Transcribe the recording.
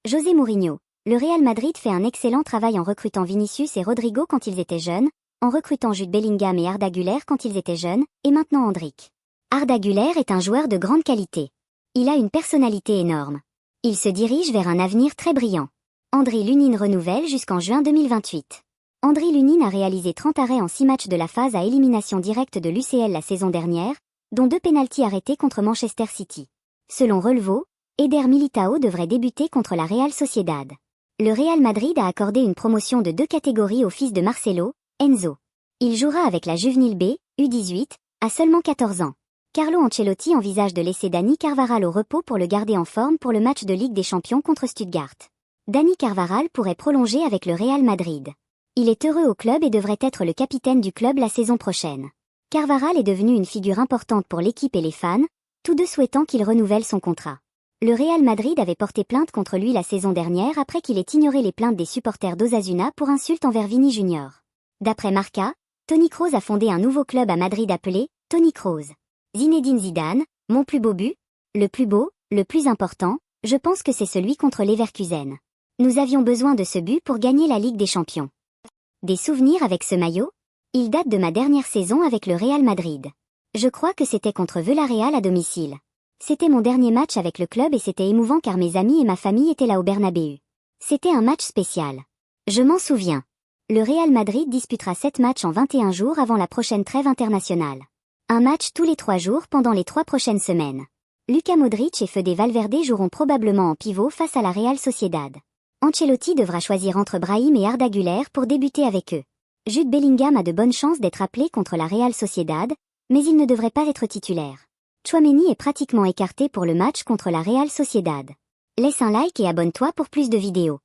José Mourinho. Le Real Madrid fait un excellent travail en recrutant Vinicius et Rodrigo quand ils étaient jeunes, en recrutant Jude Bellingham et Arda Güler quand ils étaient jeunes, et maintenant Endrick. Arda Güler est un joueur de grande qualité. Il a une personnalité énorme. Il se dirige vers un avenir très brillant. Andriy Lunin renouvelle jusqu'en juin 2028. Andriy Lunin a réalisé 30 arrêts en 6 matchs de la phase à élimination directe de l'UCL la saison dernière, dont 2 pénaltys arrêtés contre Manchester City. Selon Relevo, Eder Militao devrait débuter contre la Real Sociedad. Le Real Madrid a accordé une promotion de 2 catégories au fils de Marcelo, Enzo. Il jouera avec la Juvenil B, U18, à seulement 14 ans. Carlo Ancelotti envisage de laisser Dani Carvajal au repos pour le garder en forme pour le match de Ligue des Champions contre Stuttgart. Dani Carvajal pourrait prolonger avec le Real Madrid. Il est heureux au club et devrait être le capitaine du club la saison prochaine. Carvajal est devenu une figure importante pour l'équipe et les fans, tous deux souhaitant qu'il renouvelle son contrat. Le Real Madrid avait porté plainte contre lui la saison dernière après qu'il ait ignoré les plaintes des supporters d'Osasuna pour insultes envers Vini Junior. D'après Marca, Toni Kroos a fondé un nouveau club à Madrid appelé Toni Kroos. Zinedine Zidane, mon plus beau but? Le plus beau, le plus important, je pense que c'est celui contre Leverkusen. Nous avions besoin de ce but pour gagner la Ligue des Champions. Des souvenirs avec ce maillot? Il date de ma dernière saison avec le Real Madrid. Je crois que c'était contre Villarreal à domicile. C'était mon dernier match avec le club et c'était émouvant car mes amis et ma famille étaient là au Bernabéu. C'était un match spécial. Je m'en souviens. Le Real Madrid disputera 7 matchs en 21 jours avant la prochaine trêve internationale. Un match tous les 3 jours pendant les 3 prochaines semaines. Luka Modric et Fede Valverde joueront probablement en pivot face à la Real Sociedad. Ancelotti devra choisir entre Brahim et Arda Güler pour débuter avec eux. Jude Bellingham a de bonnes chances d'être appelé contre la Real Sociedad, mais il ne devrait pas être titulaire. Tchouaméni est pratiquement écarté pour le match contre la Real Sociedad. Laisse un like et abonne-toi pour plus de vidéos.